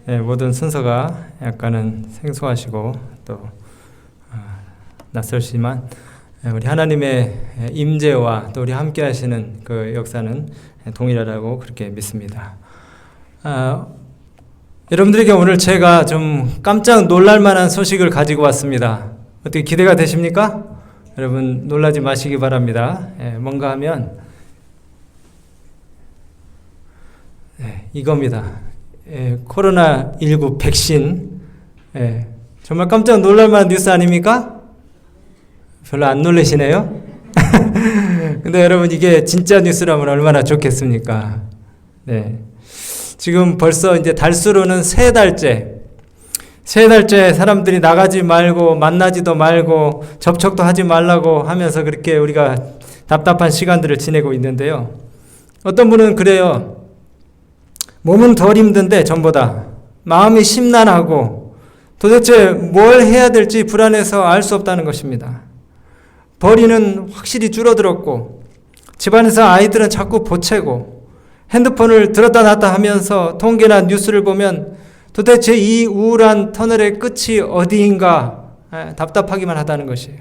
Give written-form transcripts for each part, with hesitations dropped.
모든 순서가 약간은 생소하시고 또 낯설지만 우리 하나님의 임재와 또 우리 함께 하시는 그 역사는 동일하다고 그렇게 믿습니다. 여러분들에게 오늘 제가 좀 깜짝 놀랄 만한 소식을 가지고 왔습니다. 어떻게 기대가 되십니까? 여러분 놀라지 마시기 바랍니다. 뭔가 하면 이겁니다. 코로나19 백신. 정말 깜짝 놀랄 만한 뉴스 아닙니까? 별로 안 놀라시네요? 근데 여러분 이게 진짜 뉴스라면 얼마나 좋겠습니까? 지금 벌써 이제 달수로는 세 달째 사람들이 나가지 말고 만나지도 말고 접촉도 하지 말라고 하면서 그렇게 우리가 답답한 시간들을 지내고 있는데요. 어떤 분은 그래요. 몸은 덜 힘든데 전보다 마음이 심란하고 도대체 뭘 해야 될지 불안해서 알 수 없다는 것입니다. 벌이는 확실히 줄어들었고 집안에서 아이들은 자꾸 보채고 핸드폰을 들었다 놨다 하면서 통계나 뉴스를 보면 도대체 이 우울한 터널의 끝이 어디인가 답답하기만 하다는 것이에요.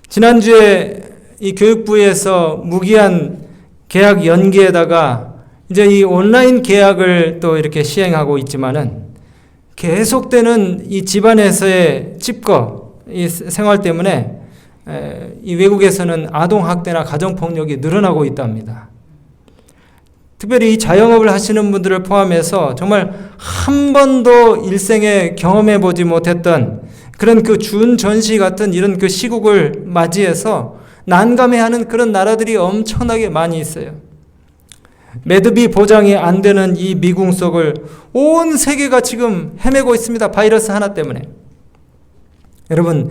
지난주에 이 교육부에서 무기한 계약 연기에다가 이제 이 온라인 계약을 또 이렇게 시행하고 있지만은 계속되는 이 집안에서의 찝거, 이 생활 때문에 이 외국에서는 아동학대나 가정폭력이 늘어나고 있답니다. 특별히 이 자영업을 하시는 분들을 포함해서 정말 한 번도 일생에 경험해 보지 못했던 그런 그 준전시 같은 이런 그 시국을 맞이해서 난감해하는 그런 나라들이 엄청나게 많이 있어요. 매듭이 보장이 안 되는 이 미궁 속을 온 세계가 지금 헤매고 있습니다. 바이러스 하나 때문에. 여러분,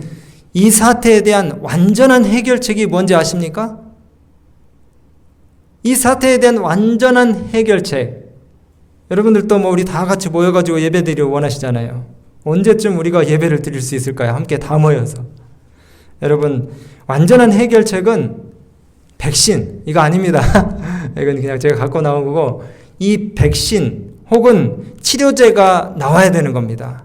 이 사태에 대한 완전한 해결책이 뭔지 아십니까? 이 사태에 대한 완전한 해결책. 여러분들도 우리 다 같이 모여가지고 예배 드리려 원하시잖아요. 언제쯤 우리가 예배를 드릴 수 있을까요? 함께 다 모여서. 여러분, 완전한 해결책은 백신, 이거 아닙니다. 이건 그냥 제가 갖고 나온 거고, 이 백신 혹은 치료제가 나와야 되는 겁니다.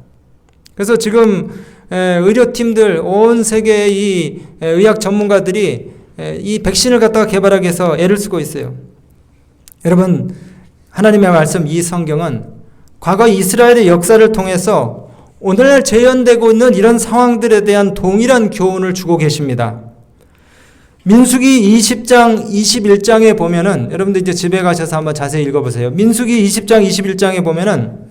그래서 지금 의료팀들, 온 세계의 이 의학 전문가들이 이 백신을 갖다가 개발하기 위해서 애를 쓰고 있어요. 여러분, 하나님의 말씀, 이 성경은 과거 이스라엘의 역사를 통해서 오늘날 재현되고 있는 이런 상황들에 대한 동일한 교훈을 주고 계십니다. 민수기 20장, 21장에 보면은, 여러분들 이제 집에 가셔서 한번 자세히 읽어보세요. 민수기 20장, 21장에 보면은,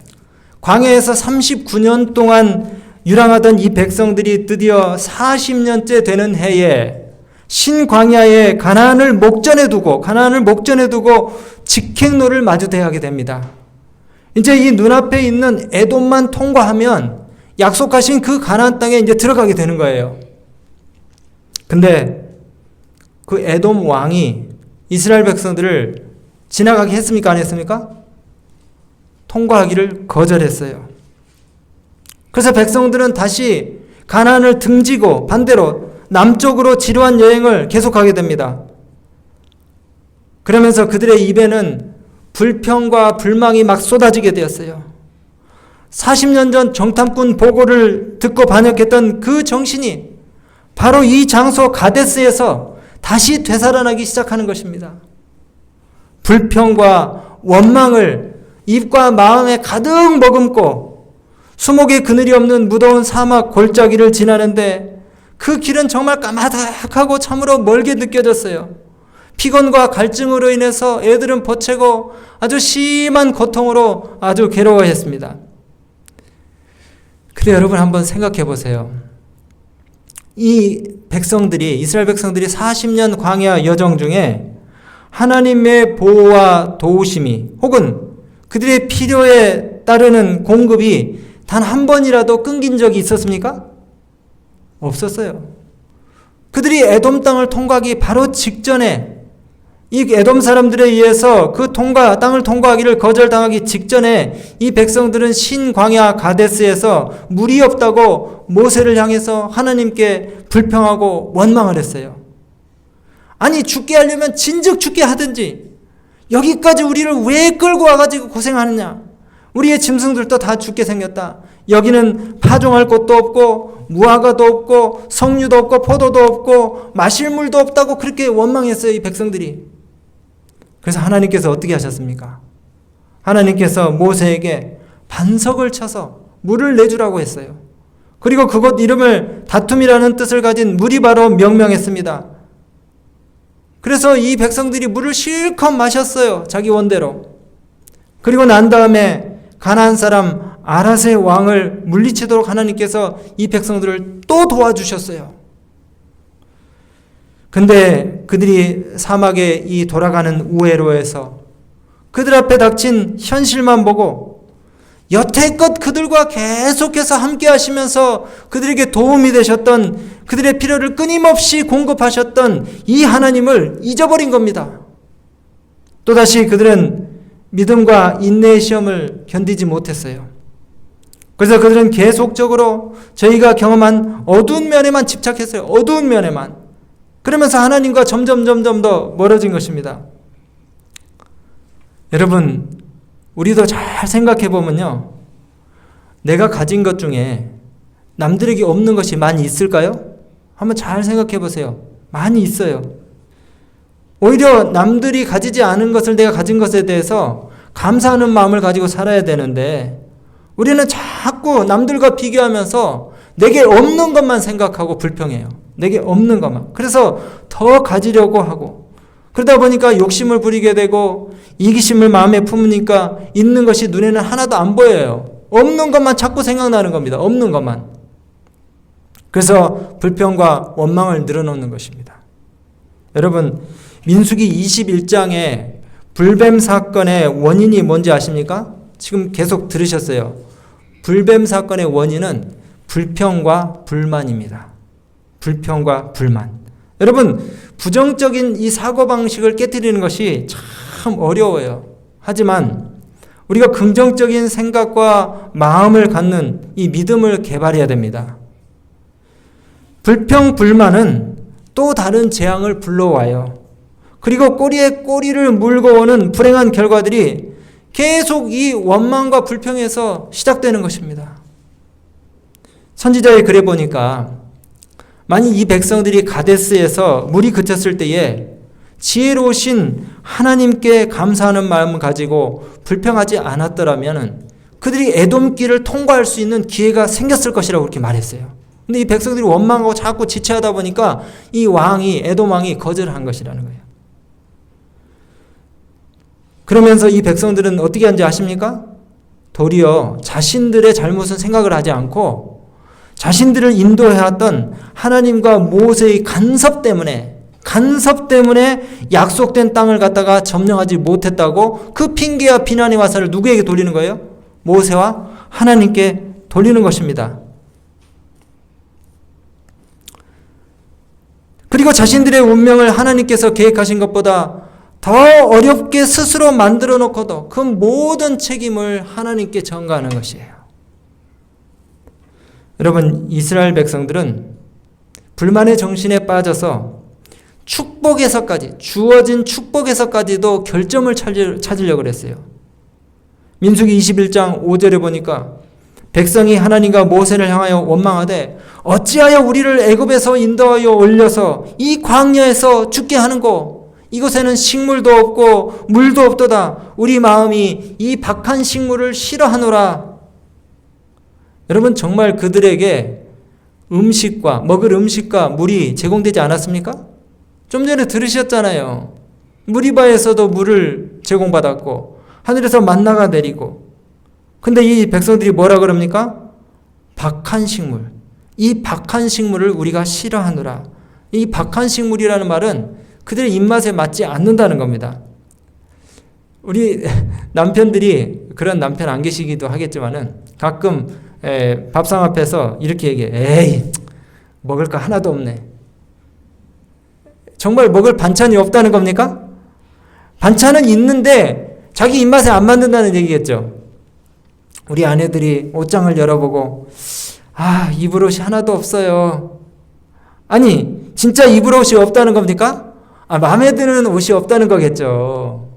광야에서 39년 동안 유랑하던 이 백성들이 드디어 40년째 되는 해에 신광야에 가나안을 목전에 두고 직행로를 마주대하게 됩니다. 이제 이 눈앞에 있는 에돔만 통과하면 약속하신 그 가나안 땅에 이제 들어가게 되는 거예요. 근데 그 에돔 왕이 이스라엘 백성들을 지나가게 했습니까? 안 했습니까? 통과하기를 거절했어요. 그래서 백성들은 다시 가나안을 등지고 반대로 남쪽으로 지루한 여행을 계속하게 됩니다. 그러면서 그들의 입에는 불평과 불망이 막 쏟아지게 되었어요. 40년 전 정탐꾼 보고를 듣고 반역했던 그 정신이 바로 이 장소 가데스에서 다시 되살아나기 시작하는 것입니다. 불평과 원망을 입과 마음에 가득 머금고 수목에 그늘이 없는 무더운 사막 골짜기를 지나는데 그 길은 정말 까마득하고 참으로 멀게 느껴졌어요. 피곤과 갈증으로 인해서 애들은 보채고 아주 심한 고통으로 아주 괴로워했습니다. 그래, 여러분 한번 생각해 보세요. 이 백성들이, 이스라엘 백성들이 40년 광야 여정 중에 하나님의 보호와 도우심이 혹은 그들의 필요에 따르는 공급이 단 한 번이라도 끊긴 적이 있었습니까? 없었어요. 그들이 에돔 땅을 통과하기 바로 직전에, 이 에돔 사람들에 의해서 그 땅을 통과하기를 거절당하기 직전에 이 백성들은 신광야 가데스에서 물이 없다고 모세를 향해서 하나님께 불평하고 원망을 했어요. 아니, 죽게 하려면 진즉 죽게 하든지 여기까지 우리를 왜 끌고 와가지고 고생하느냐? 우리의 짐승들도 다 죽게 생겼다. 여기는 파종할 곳도 없고 무화과도 없고 석류도 없고 포도도 없고 마실 물도 없다고 그렇게 원망했어요, 이 백성들이. 그래서 하나님께서 어떻게 하셨습니까? 하나님께서 모세에게 반석을 쳐서 물을 내주라고 했어요. 그리고 그곳 이름을 다툼이라는 뜻을 가진 물이 바로 명명했습니다. 그래서 이 백성들이 물을 실컷 마셨어요, 자기 원대로. 그리고 난 다음에 가나안 사람 아랏의 왕을 물리치도록 하나님께서 이 백성들을 또 도와주셨어요. 근데 그들이 사막의 이 돌아가는 우회로에서 그들 앞에 닥친 현실만 보고 여태껏 그들과 계속해서 함께 하시면서 그들에게 도움이 되셨던, 그들의 필요를 끊임없이 공급하셨던 이 하나님을 잊어버린 겁니다. 또다시 그들은 믿음과 인내의 시험을 견디지 못했어요. 그래서 그들은 계속적으로 저희가 경험한 어두운 면에만 집착했어요. 어두운 면에만. 그러면서 하나님과 점점 더 멀어진 것입니다. 여러분, 우리도 잘 생각해 보면요, 내가 가진 것 중에 남들에게 없는 것이 많이 있을까요? 한번 잘 생각해 보세요. 많이 있어요. 오히려 남들이 가지지 않은 것을 내가 가진 것에 대해서 감사하는 마음을 가지고 살아야 되는데, 우리는 자꾸 남들과 비교하면서 내게 없는 것만 생각하고 불평해요. 내게 없는 것만. 그래서 더 가지려고 하고, 그러다 보니까 욕심을 부리게 되고 이기심을 마음에 품으니까 있는 것이 눈에는 하나도 안 보여요. 없는 것만 자꾸 생각나는 겁니다. 없는 것만. 그래서 불평과 원망을 늘어놓는 것입니다. 여러분, 민수기 21장에 불뱀 사건의 원인이 뭔지 아십니까? 지금 계속 들으셨어요. 불뱀 사건의 원인은 불평과 불만입니다. 불평과 불만. 여러분, 부정적인 이 사고방식을 깨트리는 것이 참 어려워요. 하지만 우리가 긍정적인 생각과 마음을 갖는 이 믿음을 개발해야 됩니다. 불평, 불만은 또 다른 재앙을 불러와요. 그리고 꼬리에 꼬리를 물고 오는 불행한 결과들이 계속 이 원망과 불평에서 시작되는 것입니다. 선지자의 글에 보니까 만약 이 백성들이 가데스에서 물이 그쳤을 때에 지혜로우신 하나님께 감사하는 마음을 가지고 불평하지 않았더라면 그들이 에돔길을 통과할 수 있는 기회가 생겼을 것이라고 그렇게 말했어요. 근데 이 백성들이 원망하고 자꾸 지체하다 보니까 이 왕이, 에돔 왕이 거절한 것이라는 거예요. 그러면서 이 백성들은 어떻게 하는지 아십니까? 도리어 자신들의 잘못은 생각을 하지 않고 자신들을 인도해왔던 하나님과 모세의 간섭 때문에 약속된 땅을 갖다가 점령하지 못했다고 그 핑계와 비난의 화살을 누구에게 돌리는 거예요? 모세와 하나님께 돌리는 것입니다. 그리고 자신들의 운명을 하나님께서 계획하신 것보다 더 어렵게 스스로 만들어 놓고도 그 모든 책임을 하나님께 전가하는 것이에요. 여러분, 이스라엘 백성들은 불만의 정신에 빠져서 축복에서까지, 주어진 축복에서까지도 결점을 찾으려고 그랬어요. 민수기 21장 5절에 보니까 백성이 하나님과 모세를 향하여 원망하되 어찌하여 우리를 애굽에서 인도하여 올려서 이 광야에서 죽게 하는고? 이곳에는 식물도 없고 물도 없도다. 우리 마음이 이 박한 식물을 싫어하노라. 여러분, 정말 그들에게 먹을 음식과 물이 제공되지 않았습니까? 좀 전에 들으셨잖아요. 무리바에서도 물을 제공받았고 하늘에서 만나가 내리고. 근데 이 백성들이 뭐라 그럽니까? 박한 식물. 이 박한 식물을 우리가 싫어하노라. 이 박한 식물이라는 말은 그들의 입맛에 맞지 않는다는 겁니다. 우리 남편들이, 그런 남편 안 계시기도 하겠지만은 가끔 밥상 앞에서 이렇게 얘기해. 에이, 먹을 거 하나도 없네. 정말 먹을 반찬이 없다는 겁니까? 반찬은 있는데 자기 입맛에 안 맞는다는 얘기겠죠. 우리 아내들이 옷장을 열어보고 입을 옷이 하나도 없어요. 아니, 진짜 입을 옷이 없다는 겁니까? 마음에 드는 옷이 없다는 거겠죠.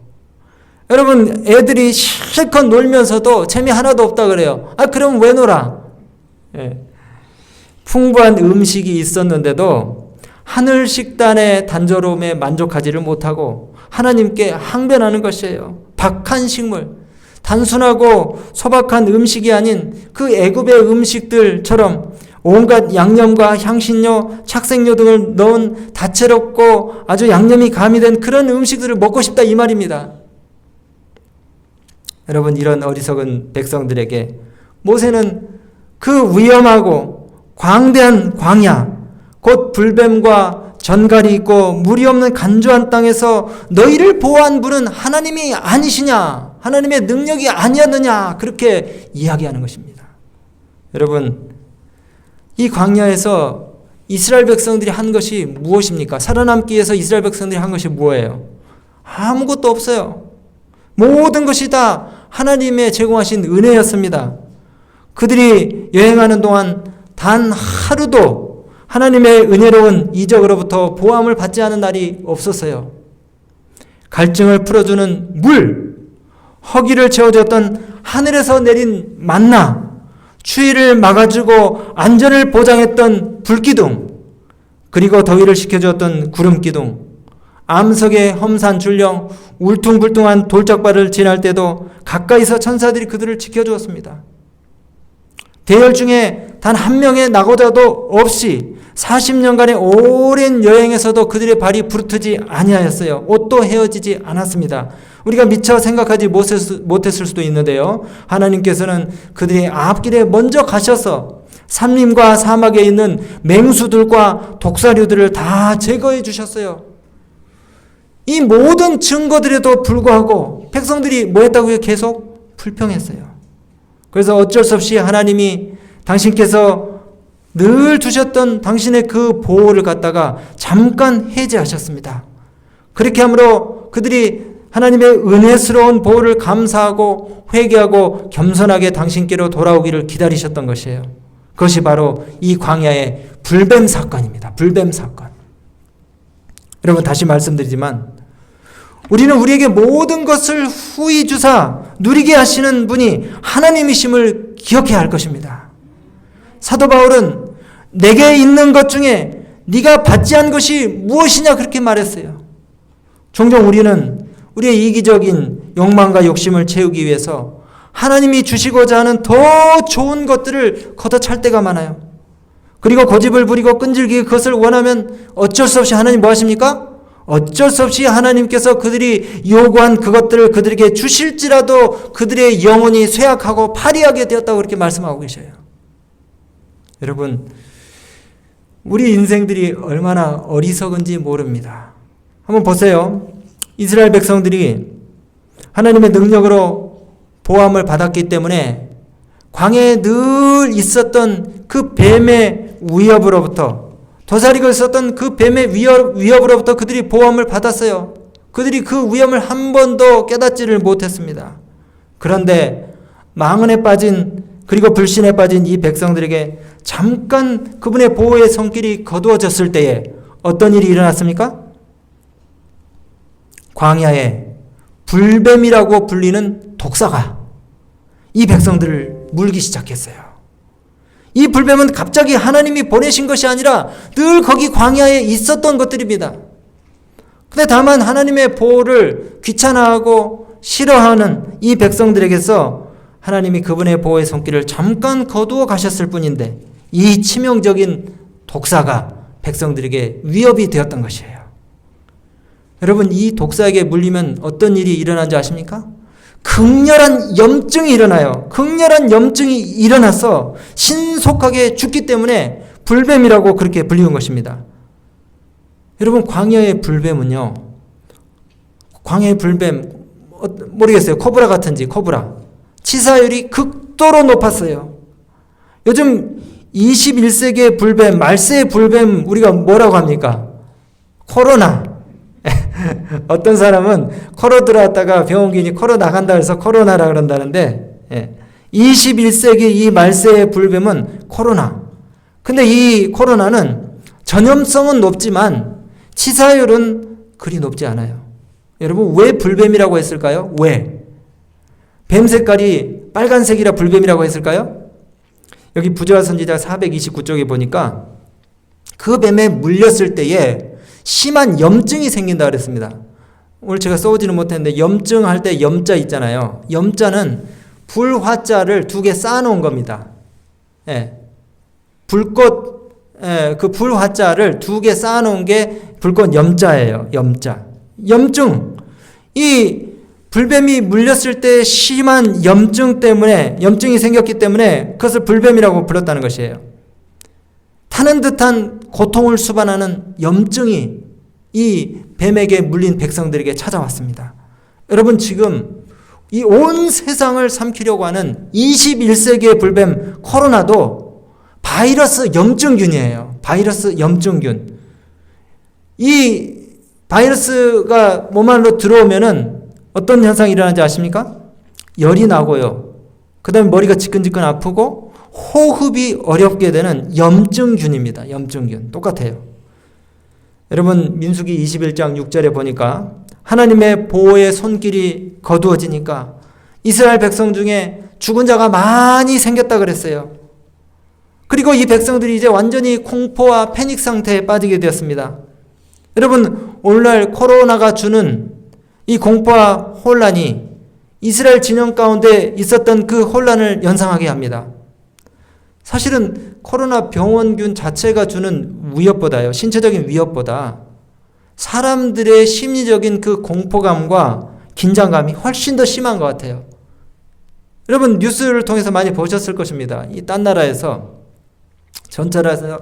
여러분, 애들이 실컷 놀면서도 재미 하나도 없다 그래요. 그럼 왜 놀아? 예. 풍부한 음식이 있었는데도 하늘 식단의 단조로움에 만족하지를 못하고 하나님께 항변하는 것이에요. 박한 식물, 단순하고 소박한 음식이 아닌 그 애굽의 음식들처럼 온갖 양념과 향신료, 착색료 등을 넣은 다채롭고 아주 양념이 가미된 그런 음식들을 먹고 싶다 이 말입니다. 여러분, 이런 어리석은 백성들에게 모세는 그 위험하고 광대한 광야, 곧 불뱀과 전갈이 있고 물이 없는 간조한 땅에서 너희를 보호한 분은 하나님이 아니시냐? 하나님의 능력이 아니었느냐? 그렇게 이야기하는 것입니다. 여러분, 이 광야에서 이스라엘 백성들이 한 것이 무엇입니까? 살아남기 위해서 이스라엘 백성들이 한 것이 뭐예요? 아무것도 없어요. 모든 것이 다 하나님의 제공하신 은혜였습니다. 그들이 여행하는 동안 단 하루도 하나님의 은혜로운 이적으로부터 보호함을 받지 않은 날이 없었어요. 갈증을 풀어주는 물, 허기를 채워줬던 하늘에서 내린 만나, 추위를 막아주고 안전을 보장했던 불기둥, 그리고 더위를 식혀주었던 구름기둥, 암석의 험산 줄령, 울퉁불퉁한 돌짝발을 지날 때도 가까이서 천사들이 그들을 지켜주었습니다. 대열 중에 단 한 명의 낙오자도 없이 40년간의 오랜 여행에서도 그들의 발이 부르트지 아니하였어요. 옷도 헤어지지 않았습니다. 우리가 미처 생각하지 못했을 수도 있는데요. 하나님께서는 그들의 앞길에 먼저 가셔서 산림과 사막에 있는 맹수들과 독사류들을 다 제거해 주셨어요. 이 모든 증거들에도 불구하고 백성들이 뭐 했다고요? 계속 불평했어요. 그래서 어쩔 수 없이 하나님이 당신께서 늘 주셨던 당신의 그 보호를 갖다가 잠깐 해제하셨습니다. 그렇게 함으로 그들이 하나님의 은혜스러운 보호를 감사하고 회개하고 겸손하게 당신께로 돌아오기를 기다리셨던 것이에요. 그것이 바로 이 광야의 불뱀 사건입니다. 불뱀 사건. 여러분, 다시 말씀드리지만 우리는 우리에게 모든 것을 후히 주사 누리게 하시는 분이 하나님이심을 기억해야 할 것입니다. 사도 바울은 내게 있는 것 중에 네가 받지 않은 것이 무엇이냐 그렇게 말했어요. 종종 우리는 우리의 이기적인 욕망과 욕심을 채우기 위해서 하나님이 주시고자 하는 더 좋은 것들을 걷어찰 때가 많아요. 그리고 고집을 부리고 끈질기게 그것을 원하면 어쩔 수 없이 하나님 뭐 하십니까? 어쩔 수 없이 하나님께서 그들이 요구한 그것들을 그들에게 주실지라도 그들의 영혼이 쇠약하고 파리하게 되었다고 그렇게 말씀하고 계셔요. 여러분, 우리 인생들이 얼마나 어리석은지 모릅니다. 한번 보세요. 이스라엘 백성들이 하나님의 능력으로 보호함을 받았기 때문에 광야에 늘 있었던 그 뱀의 위협으로부터, 도사리고 있었던 그 뱀의 위협으로부터 그들이 보호함을 받았어요. 그들이 그 위험을 한 번도 깨닫지를 못했습니다. 그런데 망언에 빠진, 그리고 불신에 빠진 이 백성들에게 잠깐 그분의 보호의 손길이 거두어졌을 때에 어떤 일이 일어났습니까? 광야에 불뱀이라고 불리는 독사가 이 백성들을 물기 시작했어요. 이 불뱀은 갑자기 하나님이 보내신 것이 아니라 늘 거기 광야에 있었던 것들입니다. 근데 다만 하나님의 보호를 귀찮아하고 싫어하는 이 백성들에게서 하나님이 그분의 보호의 손길을 잠깐 거두어 가셨을 뿐인데 이 치명적인 독사가 백성들에게 위협이 되었던 것이에요. 여러분, 이 독사에게 물리면 어떤 일이 일어나는지 아십니까? 극렬한 염증이 일어나요. 극렬한 염증이 일어나서 신속하게 죽기 때문에 불뱀이라고 그렇게 불리는 것입니다. 여러분, 광야의 불뱀은요, 광야의 불뱀, 모르겠어요. 코브라 같은지, 코브라. 치사율이 극도로 높았어요. 요즘 21세기의 불뱀, 말세의 불뱀, 우리가 뭐라고 합니까? 코로나. 어떤 사람은 코로 들어왔다가 병원 기니 코로 나간다 해서 코로나라 그런다는데, 21세기 이 말세의 불뱀은 코로나. 근데 이 코로나는 전염성은 높지만 치사율은 그리 높지 않아요. 여러분 왜 불뱀이라고 했을까요? 왜? 뱀 색깔이 빨간색이라 불뱀이라고 했을까요? 여기 부조화 선지자 429쪽에 보니까 그 뱀에 물렸을 때에 심한 염증이 생긴다 그랬습니다. 오늘 제가 써오지는 못했는데 염증할 때 염자 있잖아요. 염자는 불화자를 2개 쌓아놓은 겁니다. 예. 불꽃, 그 불화자를 2개 쌓아놓은 게 불꽃 염자예요. 염자. 염증. 이 불뱀이 물렸을 때 심한 염증 때문에, 염증이 생겼기 때문에 그것을 불뱀이라고 불렀다는 것이에요. 타는 듯한 고통을 수반하는 염증이 이 뱀에게 물린 백성들에게 찾아왔습니다. 여러분 지금 이 온 세상을 삼키려고 하는 21세기의 불뱀 코로나도 바이러스 염증균이에요. 바이러스 염증균. 이 바이러스가 몸 안으로 들어오면은 어떤 현상이 일어나는지 아십니까? 열이 나고요. 그 다음에 머리가 지끈지끈 아프고 호흡이 어렵게 되는 염증균입니다. 염증균. 똑같아요. 여러분 민수기 21장 6절에 보니까 하나님의 보호의 손길이 거두어지니까 이스라엘 백성 중에 죽은 자가 많이 생겼다 그랬어요. 그리고 이 백성들이 이제 완전히 공포와 패닉 상태에 빠지게 되었습니다. 여러분 오늘날 코로나가 주는 이 공포와 혼란이 이스라엘 진영 가운데 있었던 그 혼란을 연상하게 합니다. 사실은 코로나 병원균 자체가 주는 위협보다요, 신체적인 위협보다 사람들의 심리적인 그 공포감과 긴장감이 훨씬 더 심한 것 같아요. 여러분 뉴스를 통해서 많이 보셨을 것입니다. 이 딴 나라에서 전차라에서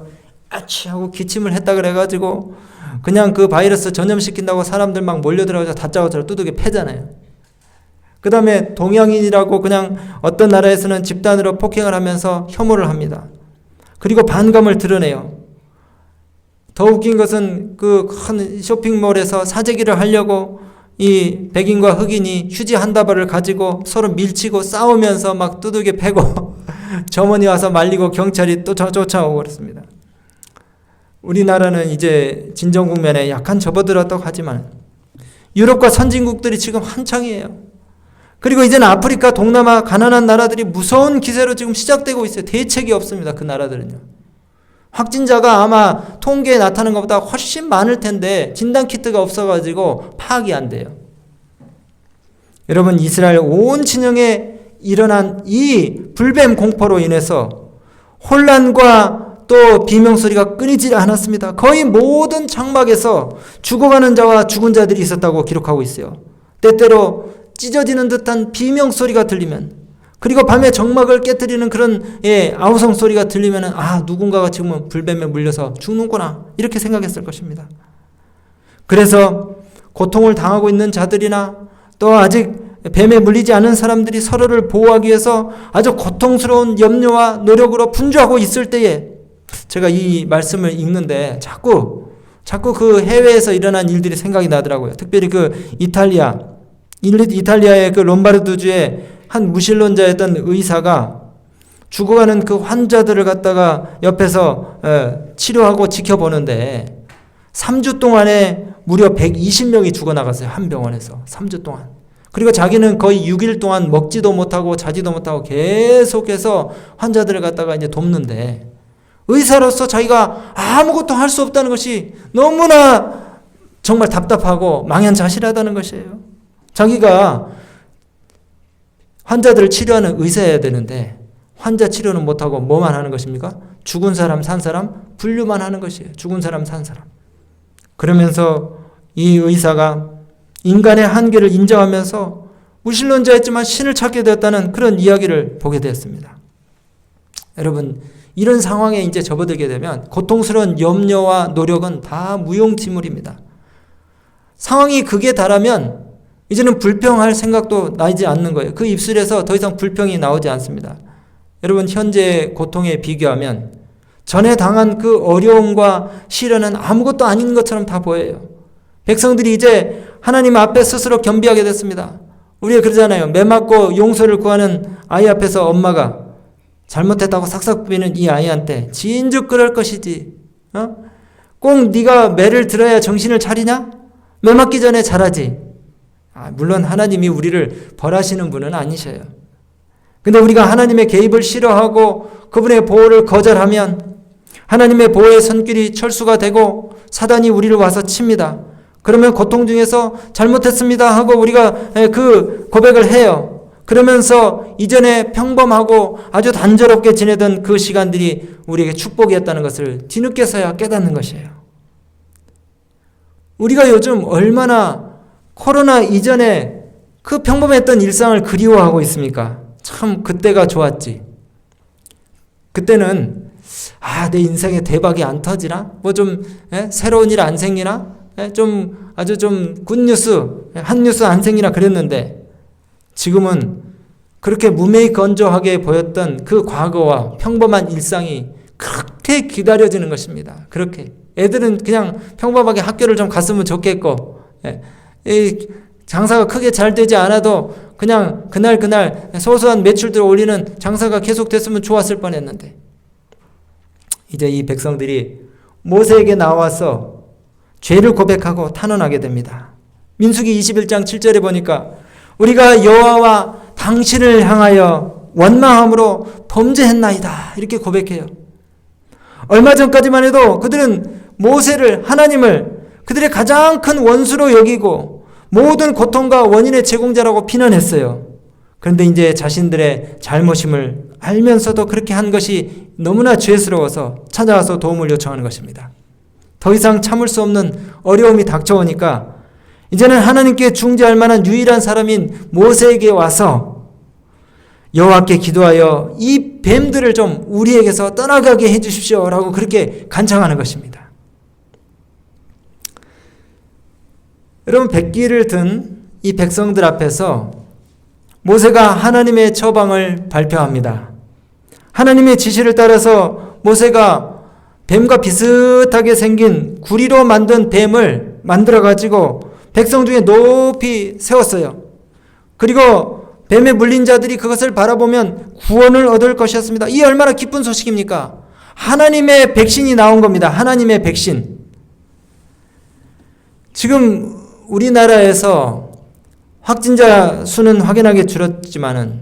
아치 하고 기침을 했다 그래가지고 그냥 그 바이러스 전염시킨다고 사람들 막 몰려들어가서 다짜고짜 두들겨 패잖아요. 그 다음에 동양인이라고 그냥 어떤 나라에서는 집단으로 폭행을 하면서 혐오를 합니다. 그리고 반감을 드러내요. 더 웃긴 것은 그 큰 쇼핑몰에서 사재기를 하려고 이 백인과 흑인이 휴지 한 다발을 가지고 서로 밀치고 싸우면서 막 두들겨 패고 점원이 와서 말리고 경찰이 또 쫓아오고 그렇습니다. 우리나라는 이제 진정 국면에 약간 접어들었다고 하지만 유럽과 선진국들이 지금 한창이에요. 그리고 이제는 아프리카, 동남아 가난한 나라들이 무서운 기세로 지금 시작되고 있어요. 대책이 없습니다. 그 나라들은요. 확진자가 아마 통계에 나타나는 것보다 훨씬 많을 텐데 진단키트가 없어가지고 파악이 안 돼요. 여러분 이스라엘 온 진영에 일어난 이 불뱀 공포로 인해서 혼란과 또 비명소리가 끊이지 않았습니다. 거의 모든 장막에서 죽어가는 자와 죽은 자들이 있었다고 기록하고 있어요. 때때로 찢어지는 듯한 비명소리가 들리면, 그리고 밤에 정막을 깨뜨리는 그런 아우성 소리가 들리면 아 누군가가 지금은 불뱀에 물려서 죽는구나 이렇게 생각했을 것입니다. 그래서 고통을 당하고 있는 자들이나 또 아직 뱀에 물리지 않은 사람들이 서로를 보호하기 위해서 아주 고통스러운 염려와 노력으로 분주하고 있을 때에 제가 이 말씀을 읽는데 자꾸 그 해외에서 일어난 일들이 생각이 나더라고요. 특별히 그 이탈리아의 그 롬바르드주의 한 무신론자였던 의사가 죽어가는 그 환자들을 갖다가 옆에서 치료하고 지켜보는데 3주 동안에 무려 120명이 죽어나갔어요. 한 병원에서 3주 동안. 그리고 자기는 거의 6일 동안 먹지도 못하고 자지도 못하고 계속해서 환자들을 갖다가 이제 돕는데 의사로서 자기가 아무것도 할 수 없다는 것이 너무나 정말 답답하고 망연자실하다는 것이에요. 자기가 환자들을 치료하는 의사여야 되는데 환자 치료는 못하고 뭐만 하는 것입니까? 죽은 사람 산 사람 분류만 하는 것이에요. 죽은 사람 산 사람. 그러면서 이 의사가 인간의 한계를 인정하면서 무신론자였지만 신을 찾게 되었다는 그런 이야기를 보게 되었습니다. 여러분 이런 상황에 이제 접어들게 되면 고통스러운 염려와 노력은 다 무용지물입니다. 상황이 극에 달하면 이제는 불평할 생각도 나지 않는 거예요. 그 입술에서 더 이상 불평이 나오지 않습니다. 여러분 현재의 고통에 비교하면 전에 당한 그 어려움과 시련은 아무것도 아닌 것처럼 다 보여요. 백성들이 이제 하나님 앞에 스스로 겸비하게 됐습니다. 우리가 그러잖아요. 매 맞고 용서를 구하는 아이 앞에서 엄마가 잘못했다고 싹싹 비는 이 아이한테 진즉 그럴 것이지. 꼭 네가 매를 들어야 정신을 차리냐? 매 맞기 전에 잘하지. 물론 하나님이 우리를 벌하시는 분은 아니셔요. 근데 우리가 하나님의 개입을 싫어하고 그분의 보호를 거절하면 하나님의 보호의 손길이 철수가 되고 사단이 우리를 와서 칩니다. 그러면 고통 중에서 잘못했습니다 하고 우리가 그 고백을 해요. 그러면서 이전에 평범하고 아주 단조롭게 지내던 그 시간들이 우리에게 축복이었다는 것을 뒤늦게서야 깨닫는 것이에요. 우리가 요즘 얼마나 코로나 이전에 그 평범했던 일상을 그리워하고 있습니까? 참 그때가 좋았지. 그때는 내 인생에 대박이 안 터지나? 새로운 일 안 생기나? 아주 좀 굿뉴스, 한 뉴스 안 생기나 그랬는데 지금은 그렇게 무메이건조하게 보였던 그 과거와 평범한 일상이 그렇게 기다려지는 것입니다. 그렇게. 애들은 그냥 평범하게 학교를 좀 갔으면 좋겠고, 이 장사가 크게 잘 되지 않아도 그냥 그날 소소한 매출들을 올리는 장사가 계속됐으면 좋았을 뻔했는데, 이제 이 백성들이 모세에게 나와서 죄를 고백하고 탄원하게 됩니다. 민수기 21장 7절에 보니까 우리가 여호와와 당신을 향하여 원망함으로 범죄했나이다 이렇게 고백해요. 얼마 전까지만 해도 그들은 모세를, 하나님을 그들의 가장 큰 원수로 여기고 모든 고통과 원인의 제공자라고 비난했어요. 그런데 이제 자신들의 잘못임을 알면서도 그렇게 한 것이 너무나 죄스러워서 찾아와서 도움을 요청하는 것입니다. 더 이상 참을 수 없는 어려움이 닥쳐오니까 이제는 하나님께 중재할 만한 유일한 사람인 모세에게 와서 여호와께 기도하여 이 뱀들을 좀 우리에게서 떠나가게 해주십시오 라고 그렇게 간청하는 것입니다. 여러분, 백기를 든 이 백성들 앞에서 모세가 하나님의 처방을 발표합니다. 하나님의 지시를 따라서 모세가 뱀과 비슷하게 생긴 구리로 만든 뱀을 만들어가지고 백성 중에 높이 세웠어요. 그리고 뱀에 물린 자들이 그것을 바라보면 구원을 얻을 것이었습니다. 이 얼마나 기쁜 소식입니까? 하나님의 백신이 나온 겁니다. 하나님의 백신. 지금 우리나라에서 확진자 수는 확연하게 줄었지만은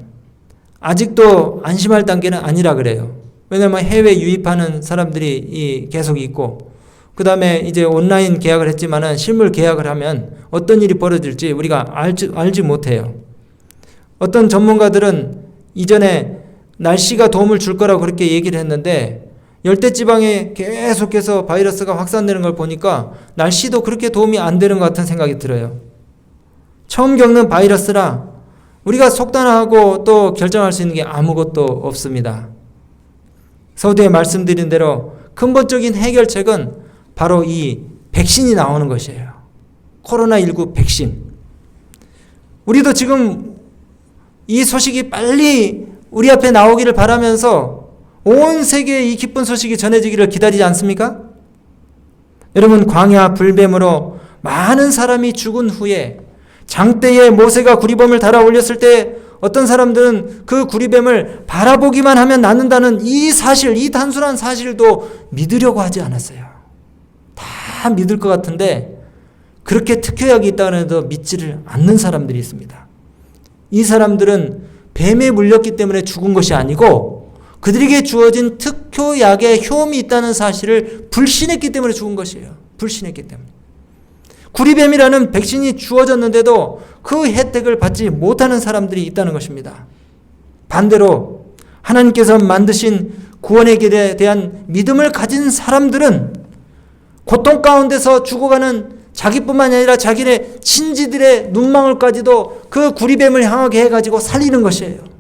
아직도 안심할 단계는 아니라 그래요. 왜냐하면 해외 유입하는 사람들이 계속 있고, 그 다음에 이제 온라인 계약을 했지만은 실물 계약을 하면 어떤 일이 벌어질지 우리가 알지 못해요. 어떤 전문가들은 이전에 날씨가 도움을 줄 거라고 그렇게 얘기를 했는데 열대지방에 계속해서 바이러스가 확산되는 걸 보니까 날씨도 그렇게 도움이 안 되는 것 같은 생각이 들어요. 처음 겪는 바이러스라 우리가 속단하고 또 결정할 수 있는 게 아무것도 없습니다. 서두에 말씀드린 대로 근본적인 해결책은 바로 이 백신이 나오는 것이에요. 코로나19 백신. 우리도 지금 이 소식이 빨리 우리 앞에 나오기를 바라면서 온 세계에 이 기쁜 소식이 전해지기를 기다리지 않습니까? 여러분, 광야 불뱀으로 많은 사람이 죽은 후에 장대에 모세가 구리뱀을 달아 올렸을 때 어떤 사람들은 그 구리뱀을 바라보기만 하면 낫는다는 이 사실, 이 단순한 사실도 믿으려고 하지 않았어요. 다 믿을 것 같은데 그렇게 특효약이 있다고 해도 믿지를 않는 사람들이 있습니다. 이 사람들은 뱀에 물렸기 때문에 죽은 것이 아니고 그들에게 주어진 특효약에 효험이 있다는 사실을 불신했기 때문에 죽은 것이에요. 불신했기 때문에. 구리뱀이라는 백신이 주어졌는데도 그 혜택을 받지 못하는 사람들이 있다는 것입니다. 반대로 하나님께서 만드신 구원의 길에 대한 믿음을 가진 사람들은 고통 가운데서 죽어가는 자기뿐만 아니라 자기네 친지들의 눈망울까지도 그 구리뱀을 향하게 해가지고 살리는 것이에요.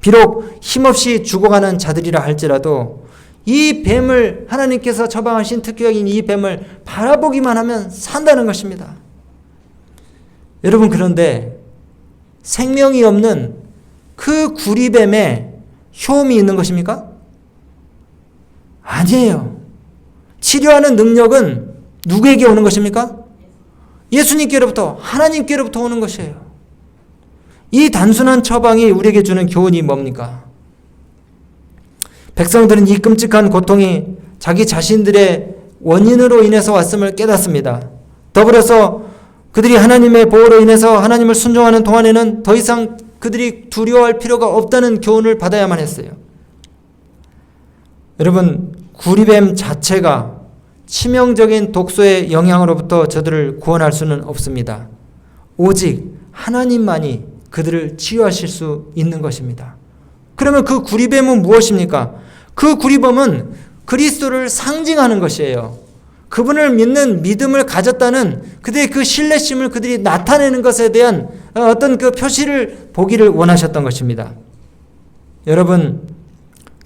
비록 힘없이 죽어가는 자들이라 할지라도 이 뱀을, 하나님께서 처방하신 특효약인 이 뱀을 바라보기만 하면 산다는 것입니다. 여러분, 그런데 생명이 없는 그 구리뱀에 효험이 있는 것입니까? 아니에요. 치료하는 능력은 누구에게 오는 것입니까? 예수님께로부터, 하나님께로부터 오는 것이에요. 이 단순한 처방이 우리에게 주는 교훈이 뭡니까? 백성들은 이 끔찍한 고통이 자기 자신들의 원인으로 인해서 왔음을 깨닫습니다. 더불어서 그들이 하나님의 보호로 인해서 하나님을 순종하는 동안에는 더 이상 그들이 두려워할 필요가 없다는 교훈을 받아야만 했어요. 여러분, 구리뱀 자체가 치명적인 독소의 영향으로부터 저들을 구원할 수는 없습니다. 오직 하나님만이 그들을 치유하실 수 있는 것입니다. 그러면 그 구리뱀은 무엇입니까? 그 구리뱀은 그리스도를 상징하는 것이에요. 그분을 믿는 믿음을 가졌다는 그들의 그 신뢰심을 그들이 나타내는 것에 대한 어떤 그 표시를 보기를 원하셨던 것입니다. 여러분,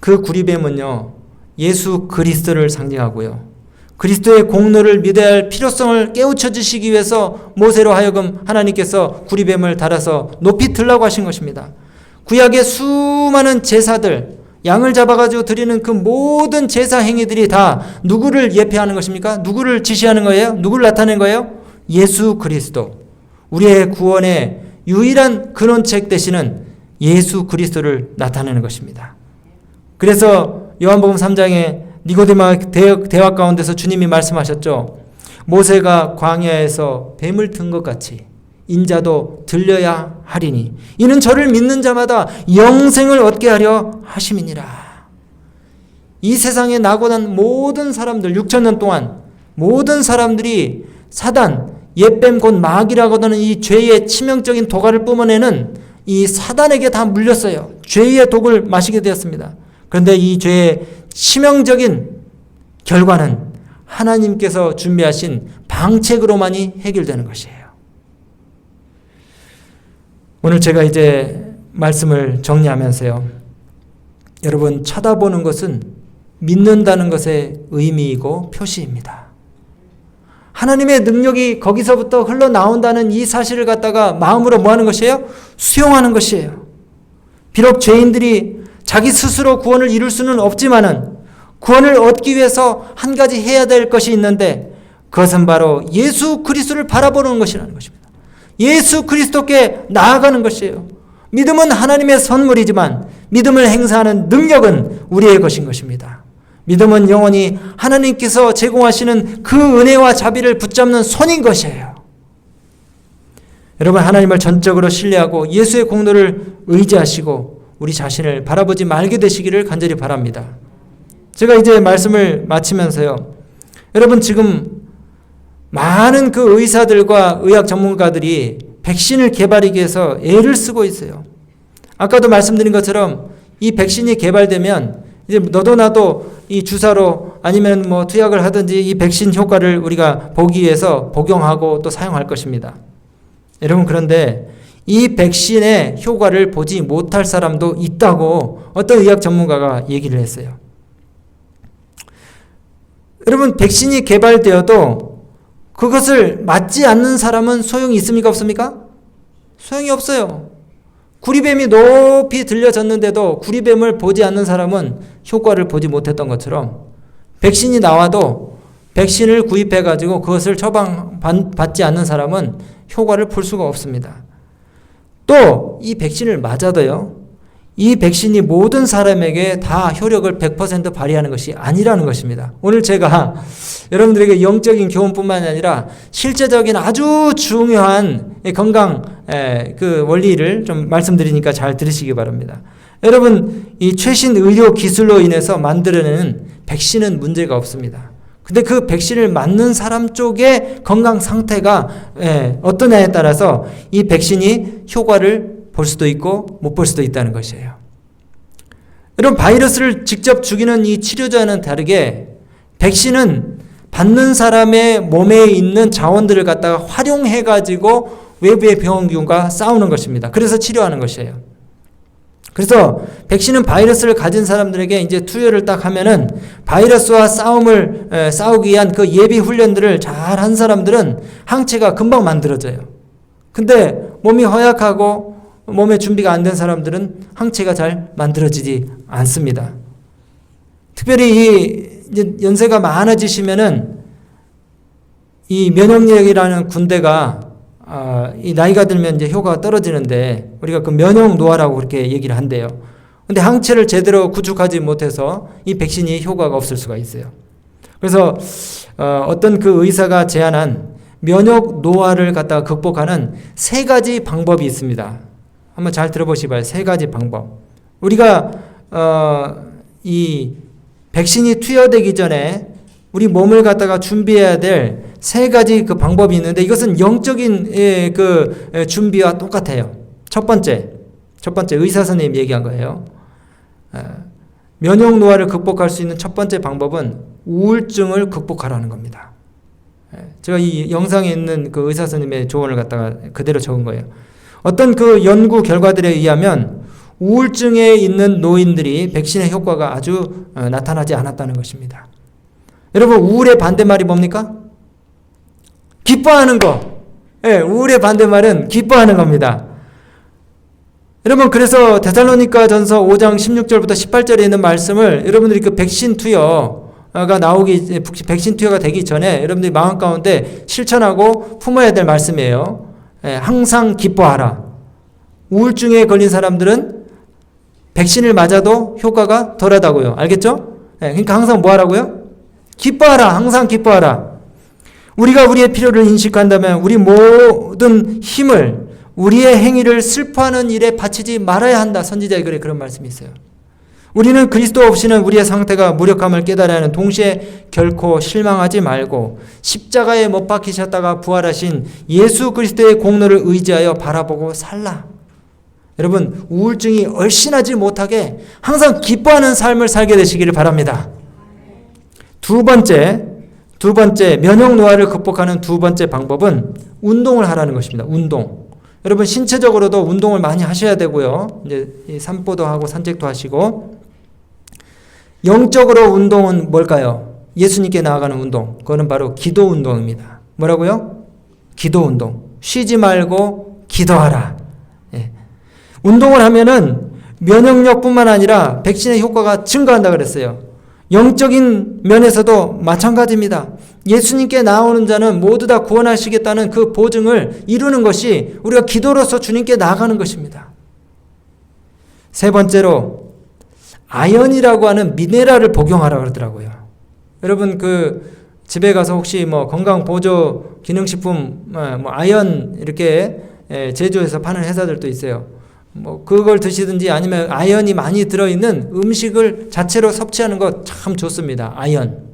그 구리뱀은요, 예수 그리스도를 상징하고요, 그리스도의 공로를 믿어야 할 필요성을 깨우쳐 주시기 위해서 모세로 하여금 하나님께서 구리뱀을 달아서 높이 들라고 하신 것입니다. 구약의 수많은 제사들, 양을 잡아가지고 드리는 그 모든 제사 행위들이 다 누구를 예표하는 것입니까? 누구를 지시하는 거예요? 누구를 나타내는 거예요? 예수 그리스도. 우리의 구원의 유일한 근원책 되시는 예수 그리스도를 나타내는 것입니다. 그래서 요한복음 3장에 니고데마 대화 가운데서 주님이 말씀하셨죠. 모세가 광야에서 뱀을 든 것 같이 인자도 들려야 하리니 이는 저를 믿는 자마다 영생을 얻게 하려 하심이니라. 이 세상에 나고 난 모든 사람들, 6,000년 동안 모든 사람들이 사단, 옛뱀 곧 마귀라고 하는 이 죄의 치명적인 도가를 뿜어내는 이 사단에게 다 물렸어요. 죄의 독을 마시게 되었습니다. 그런데 이 죄의 치명적인 결과는 하나님께서 준비하신 방책으로만이 해결되는 것이에요. 오늘 제가 이제 말씀을 정리하면서요, 여러분, 쳐다보는 것은 믿는다는 것의 의미이고 표시입니다. 하나님의 능력이 거기서부터 흘러나온다는 이 사실을 갖다가 마음으로 뭐 하는 것이에요? 수용하는 것이에요. 비록 죄인들이 자기 스스로 구원을 이룰 수는 없지만은 구원을 얻기 위해서 한 가지 해야 될 것이 있는데 그것은 바로 예수 그리스도를 바라보는 것이라는 것입니다. 예수 그리스도께 나아가는 것이에요. 믿음은 하나님의 선물이지만 믿음을 행사하는 능력은 우리의 것인 것입니다. 믿음은 영원히 하나님께서 제공하시는 그 은혜와 자비를 붙잡는 손인 것이에요. 여러분, 하나님을 전적으로 신뢰하고 예수의 공로를 의지하시고 우리 자신을 바라보지 말게 되시기를 간절히 바랍니다. 제가 이제 말씀을 마치면서요, 여러분, 지금 많은 그 의사들과 의학 전문가들이 백신을 개발하기 위해서 애를 쓰고 있어요. 아까도 말씀드린 것처럼 이 백신이 개발되면 이제 너도 나도 이 주사로 아니면 뭐 투약을 하든지 이 백신 효과를 우리가 보기 위해서 복용하고 또 사용할 것입니다. 여러분, 그런데 이 백신의 효과를 보지 못할 사람도 있다고 어떤 의학 전문가가 얘기를 했어요. 여러분, 백신이 개발되어도 그것을 맞지 않는 사람은 소용이 있습니까? 없습니까? 소용이 없어요. 구리뱀이 높이 들려졌는데도 구리뱀을 보지 않는 사람은 효과를 보지 못했던 것처럼 백신이 나와도 백신을 구입해가지고 그것을 처방받지 않는 사람은 효과를 볼 수가 없습니다. 또 이 백신을 맞아도요, 이 백신이 모든 사람에게 다 효력을 100% 발휘하는 것이 아니라는 것입니다. 오늘 제가 여러분들에게 영적인 교훈뿐만 아니라 실제적인 아주 중요한 건강 그 원리를 좀 말씀드리니까 잘 들으시기 바랍니다. 여러분, 이 최신 의료 기술로 인해서 만들어내는 백신은 문제가 없습니다. 근데 그 백신을 맞는 사람 쪽의 건강 상태가 어떠냐에 따라서 이 백신이 효과를 볼 수도 있고 못 볼 수도 있다는 것이에요. 여러분, 바이러스를 직접 죽이는 이 치료제와는 다르게 백신은 받는 사람의 몸에 있는 자원들을 갖다가 활용해가지고 외부의 병원균과 싸우는 것입니다. 그래서 치료하는 것이에요. 그래서 백신은 바이러스를 가진 사람들에게 이제 투여를 딱 하면은 바이러스와 싸우기 위한 그 예비 훈련들을 잘 한 사람들은 항체가 금방 만들어져요. 근데 몸이 허약하고 몸에 준비가 안 된 사람들은 항체가 잘 만들어지지 않습니다. 특별히 이제 연세가 많아지시면은 이 면역력이라는 군대가 이 나이가 들면 이제 효과가 떨어지는데 우리가 그 면역 노화라고 그렇게 얘기를 한대요. 근데 항체를 제대로 구축하지 못해서 이 백신이 효과가 없을 수가 있어요. 그래서 어떤 그 의사가 제안한 면역 노화를 갖다가 극복하는 세 가지 방법이 있습니다. 한번 잘 들어보시기 바랍니다. 세 가지 방법. 우리가 이 백신이 투여되기 전에 우리 몸을 갖다가 준비해야 될 세 가지 그 방법이 있는데 이것은 영적인 그 준비와 똑같아요. 첫 번째 의사 선생님 얘기한 거예요. 면역 노화를 극복할 수 있는 첫 번째 방법은 우울증을 극복하라는 겁니다. 제가 이 영상에 있는 그 의사 선생님의 조언을 갖다가 그대로 적은 거예요. 어떤 그 연구 결과들에 의하면 우울증에 있는 노인들이 백신의 효과가 아주 나타나지 않았다는 것입니다. 여러분, 우울의 반대말이 뭡니까? 기뻐하는 거. 네, 우울의 반대말은 기뻐하는 겁니다. 여러분, 그래서 데살로니가 전서 5장 16절부터 18절에 있는 말씀을 여러분들이 그 백신 투여가 나오기, 백신 투여가 되기 전에 여러분들이 마음 가운데 실천하고 품어야 될 말씀이에요. 네, 항상 기뻐하라. 우울증에 걸린 사람들은 백신을 맞아도 효과가 덜하다고요. 알겠죠? 네, 그러니까 항상 뭐 하라고요? 기뻐하라. 항상 기뻐하라. 우리가 우리의 필요를 인식한다면 우리 모든 힘을 우리의 행위를 슬퍼하는 일에 바치지 말아야 한다. 선지자의 글에 그런 말씀이 있어요. 우리는 그리스도 없이는 우리의 상태가 무력함을 깨달아야 하는 동시에 결코 실망하지 말고 십자가에 못 박히셨다가 부활하신 예수 그리스도의 공로를 의지하여 바라보고 살라. 여러분, 우울증이 얼씬하지 못하게 항상 기뻐하는 삶을 살게 되시기를 바랍니다. 두 번째 면역 노화를 극복하는 두 번째 방법은 운동을 하라는 것입니다. 운동. 여러분, 신체적으로도 운동을 많이 하셔야 되고요. 이제 산보도 하고 산책도 하시고. 영적으로 운동은 뭘까요? 예수님께 나아가는 운동. 그거는 바로 기도 운동입니다. 뭐라고요? 기도 운동. 쉬지 말고 기도하라. 예. 운동을 하면은 면역력뿐만 아니라 백신의 효과가 증가한다 그랬어요. 영적인 면에서도 마찬가지입니다. 예수님께 나오는 자는 모두 다 구원하시겠다는 그 보증을 이루는 것이 우리가 기도로서 주님께 나아가는 것입니다. 세 번째로 아연이라고 하는 미네랄을 복용하라고 그러더라고요. 여러분, 그 집에 가서 혹시 뭐 건강 보조 기능식품 뭐 아연 이렇게 제조해서 파는 회사들도 있어요. 뭐 그걸 드시든지 아니면 아연이 많이 들어있는 음식을 자체로 섭취하는 것 참 좋습니다. 아연.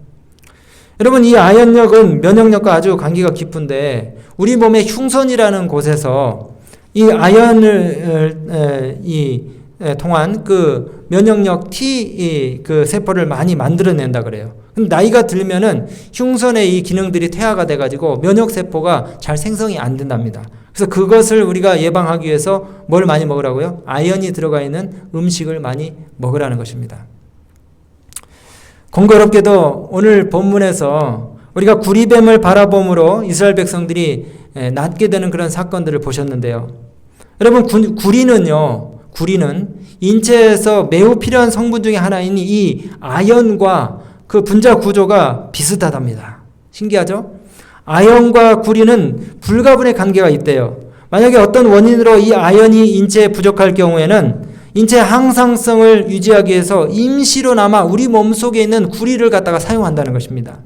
여러분, 이 아연력은 면역력과 아주 관계가 깊은데 우리 몸의 흉선이라는 곳에서 이 아연을 통한 그 면역력 T 그 세포를 많이 만들어낸다 그래요. 근데 나이가 들면은 흉선의 이 기능들이 퇴화가 돼가지고 면역 세포가 잘 생성이 안 된답니다. 그래서 그것을 우리가 예방하기 위해서 뭘 많이 먹으라고요? 아연이 들어가 있는 음식을 많이 먹으라는 것입니다. 공교롭게도 오늘 본문에서 우리가 구리뱀을 바라봄으로 이스라엘 백성들이 낫게 되는 그런 사건들을 보셨는데요. 여러분, 구리는 인체에서 매우 필요한 성분 중에 하나인 이 아연과 그 분자 구조가 비슷하답니다. 신기하죠? 아연과 구리는 불가분의 관계가 있대요. 만약에 어떤 원인으로 이 아연이 인체에 부족할 경우에는 인체 항상성을 유지하기 위해서 임시로나마 우리 몸속에 있는 구리를 갖다가 사용한다는 것입니다.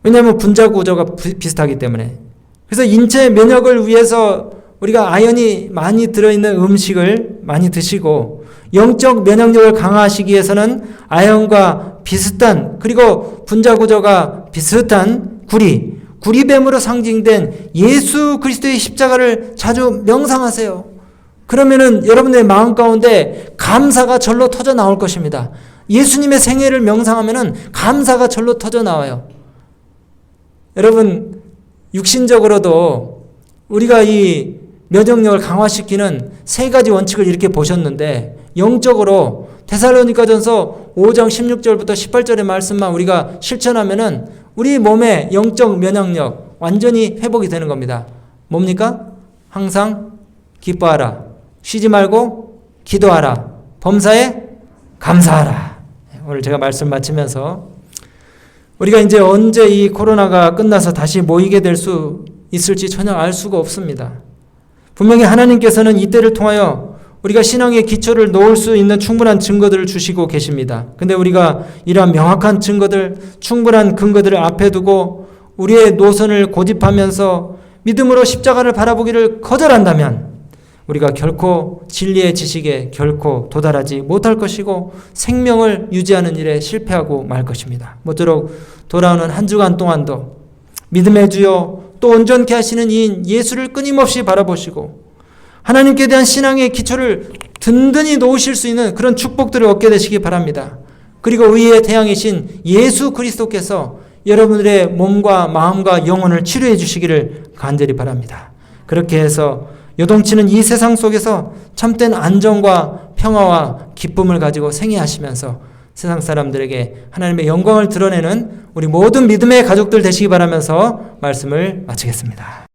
왜냐하면 분자 구조가 비슷하기 때문에. 그래서 인체 면역을 위해서 우리가 아연이 많이 들어있는 음식을 많이 드시고 영적 면역력을 강화하시기 위해서는 아연과 비슷한 그리고 분자 구조가 비슷한 구리뱀으로 상징된 예수 그리스도의 십자가를 자주 명상하세요. 그러면은 여러분의 마음 가운데 감사가 절로 터져 나올 것입니다. 예수님의 생애를 명상하면은 감사가 절로 터져 나와요. 여러분, 육신적으로도 우리가 이 면역력을 강화시키는 세 가지 원칙을 이렇게 보셨는데 영적으로 데살로니가전서 5장 16절부터 18절의 말씀만 우리가 실천하면은 우리 몸의 영적 면역력 완전히 회복이 되는 겁니다. 뭡니까? 항상 기뻐하라. 쉬지 말고 기도하라. 범사에 감사하라. 오늘 제가 말씀 마치면서 우리가 이제 언제 이 코로나가 끝나서 다시 모이게 될 수 있을지 전혀 알 수가 없습니다. 분명히 하나님께서는 이때를 통하여 우리가 신앙의 기초를 놓을 수 있는 충분한 증거들을 주시고 계십니다. 근데 우리가 이러한 명확한 증거들, 충분한 근거들을 앞에 두고 우리의 노선을 고집하면서 믿음으로 십자가를 바라보기를 거절한다면 우리가 결코 진리의 지식에 결코 도달하지 못할 것이고 생명을 유지하는 일에 실패하고 말 것입니다. 모쪼록 돌아오는 한 주간 동안도 믿음의 주여 또 온전케 하시는 이인 예수를 끊임없이 바라보시고 하나님께 대한 신앙의 기초를 든든히 놓으실 수 있는 그런 축복들을 얻게 되시기 바랍니다. 그리고 의의 태양이신 예수 그리스도께서 여러분들의 몸과 마음과 영혼을 치료해 주시기를 간절히 바랍니다. 그렇게 해서 요동치는 이 세상 속에서 참된 안정과 평화와 기쁨을 가지고 생애하시면서 세상 사람들에게 하나님의 영광을 드러내는 우리 모든 믿음의 가족들 되시기 바라면서 말씀을 마치겠습니다.